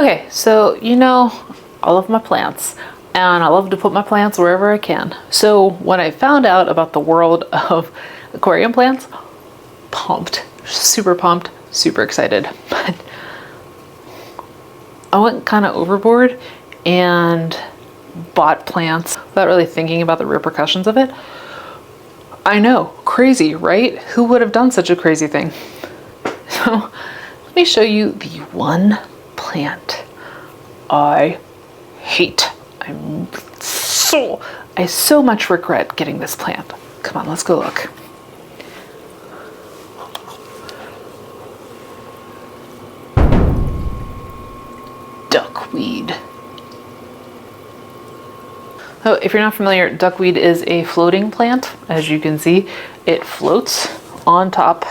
Okay, so you know, I love my plants and I love to put my plants wherever I can. So when I found out about the world of aquarium plants, pumped, super excited. But I went kind of overboard and bought plants without really thinking about the repercussions of it. I know, crazy, right? Who would have done such a crazy thing? So let me show you the one plant I hate. I so much regret getting this plant. Come on, let's go look. Duckweed. So if you're not familiar, duckweed is a floating plant. As you can see, it floats on top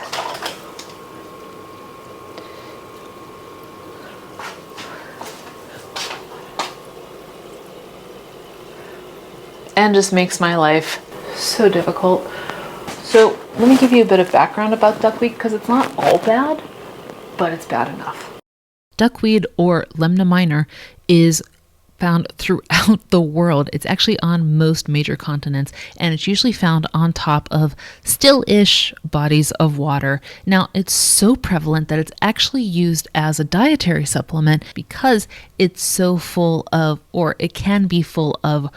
and just makes my life so difficult. So let me give you a bit of background about duckweed because it's not all bad, but it's bad enough. Duckweed, or Lemna minor, is found throughout the world. It's actually on most major continents, and it's usually found on top of still-ish bodies of water. Now, it's so prevalent that it's actually used as a dietary supplement because it's so full of, or it can be full of,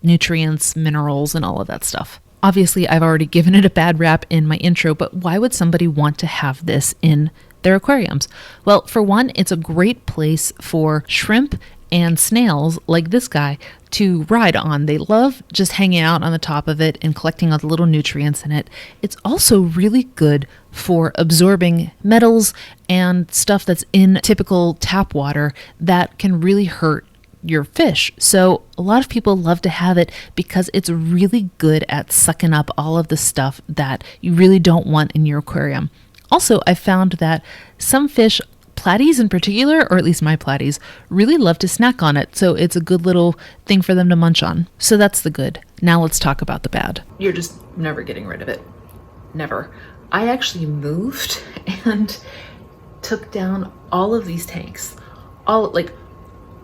nutrients, minerals, and all of that stuff. Obviously, I've already given it a bad rap in my intro, but why would somebody want to have this in their aquariums? Well, for one, it's a great place for shrimp and snails like this guy to ride on. They love just hanging out on the top of it and collecting all the little nutrients in it. It's also really good for absorbing metals and stuff that's in typical tap water that can really hurt your fish. So a lot of people love to have it because it's really good at sucking up all of the stuff that you really don't want in your aquarium. Also, I found that some fish, platies in particular, or at least my platies, really love to snack on it. So it's a good little thing for them to munch on. So that's the good. Now let's talk about the bad. You're just never getting rid of it. Never. I actually moved and took down all of these tanks.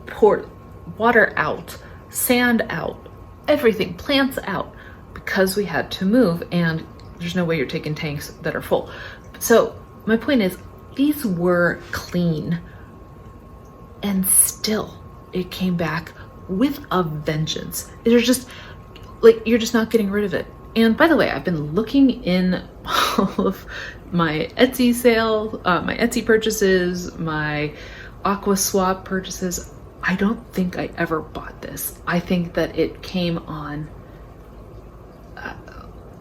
Poured water out, sand out, everything, plants out, because we had to move and there's no way you're taking tanks that are full. So my point is, these were clean and still it came back with a vengeance. They're just like, you're just not getting rid of it. And by the way, I've been looking in all of my Etsy sale, my Etsy purchases, my Aqua Swap purchases. I don't think I ever bought this. I think that it came on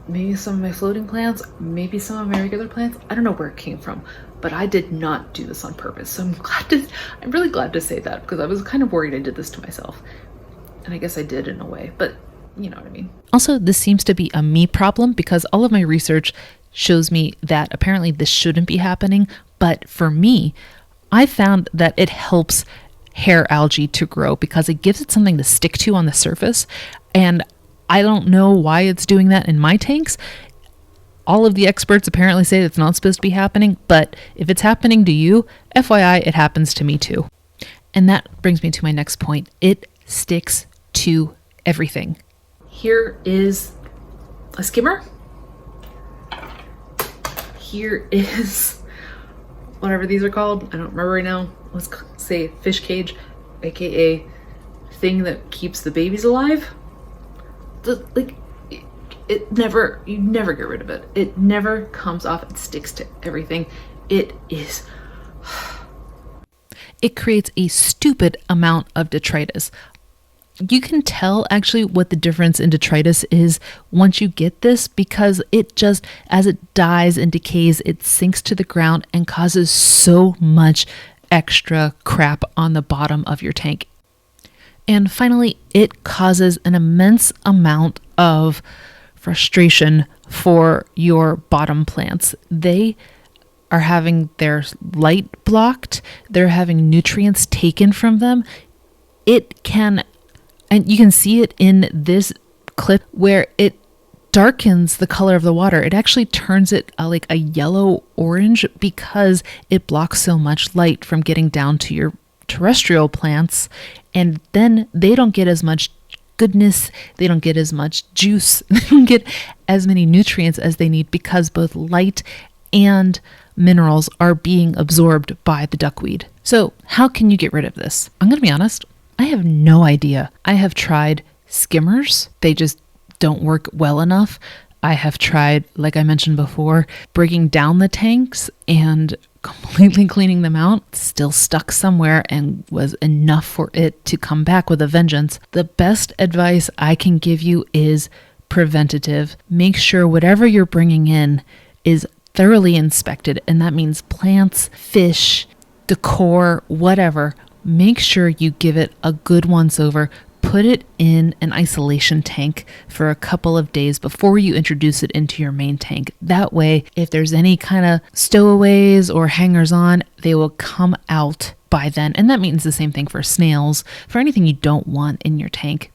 maybe some of my floating plants, maybe some of my regular plants. I don't know where it came from, but I did not do this on purpose. So I'm really glad to say that, because I was kind of worried I did this to myself. And I guess I did in a way, but you know what I mean. Also, this seems to be a me problem because all of my research shows me that apparently this shouldn't be happening. But for me, I found that it helps hair algae to grow because it gives it something to stick to on the surface. And I don't know why it's doing that in my tanks. All of the experts apparently say it's not supposed to be happening, but if it's happening to you, FYI, it happens to me too. And that brings me to my next point. It sticks to everything. Here is a skimmer. Here is whatever these are called. I don't remember right now. Let's say fish cage, aka thing that keeps the babies alive. You never get rid of it. It never comes off. It sticks to everything. It creates a stupid amount of detritus. You can tell actually what the difference in detritus is once you get this, because it just, as it dies and decays, it sinks to the ground and causes so much extra crap on the bottom of your tank. And finally, it causes an immense amount of frustration for your bottom plants. They are having their light blocked. They're having nutrients taken from them. It can, and you can see it in this clip where it darkens the color of the water. It actually turns it like a yellow orange because it blocks so much light from getting down to your terrestrial plants, and then they don't get as much goodness, they don't get as much juice, they don't get as many nutrients as they need because both light and minerals are being absorbed by the duckweed. So how can you get rid of this? I'm going to be honest, I have no idea. I have tried skimmers. They just don't work well enough. I have tried, like I mentioned before, breaking down the tanks and completely cleaning them out, still stuck somewhere and was enough for it to come back with a vengeance. The best advice I can give you is preventative. Make sure whatever you're bringing in is thoroughly inspected, and that means plants, fish, decor, whatever. Make sure you give it a good once over. Put it in an isolation tank for a couple of days before you introduce it into your main tank. That way, if there's any kind of stowaways or hangers on, they will come out by then. And that means the same thing for snails, for anything you don't want in your tank.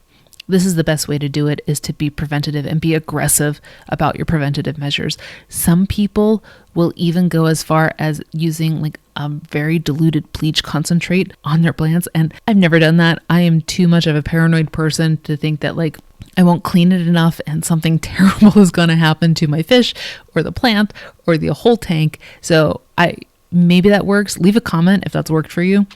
This is the best way to do it, is to be preventative and be aggressive about your preventative measures. Some people will even go as far as using like a very diluted bleach concentrate on their plants. And I've never done that. I am too much of a paranoid person to think that like I won't clean it enough and something terrible is going to happen to my fish or the plant or the whole tank. So maybe that works. Leave a comment if that's worked for you.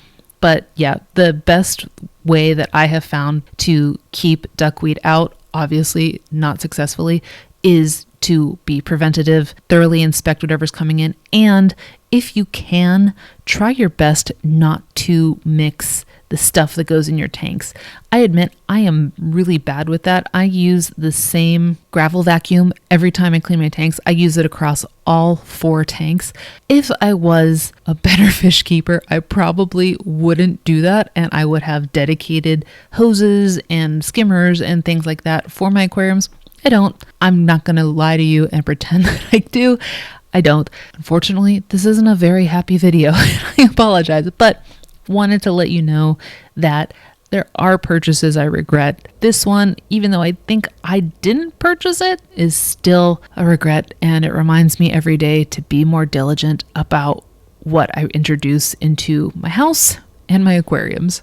But yeah, the best way that I have found to keep duckweed out, obviously not successfully, is to be preventative, thoroughly inspect whatever's coming in, and if you can, try your best not to mix the stuff that goes in your tanks. I admit I am really bad with that. I use the same gravel vacuum every time I clean my tanks. I use it across all 4 tanks. If I was a better fish keeper, I probably wouldn't do that, and I would have dedicated hoses and skimmers and things like that for my aquariums. I don't. I'm not going to lie to you and pretend that I do. I don't. Unfortunately, this isn't a very happy video. I apologize, but wanted to let you know that there are purchases I regret. This one, even though I think I didn't purchase it, is still a regret, and it reminds me every day to be more diligent about what I introduce into my house and my aquariums.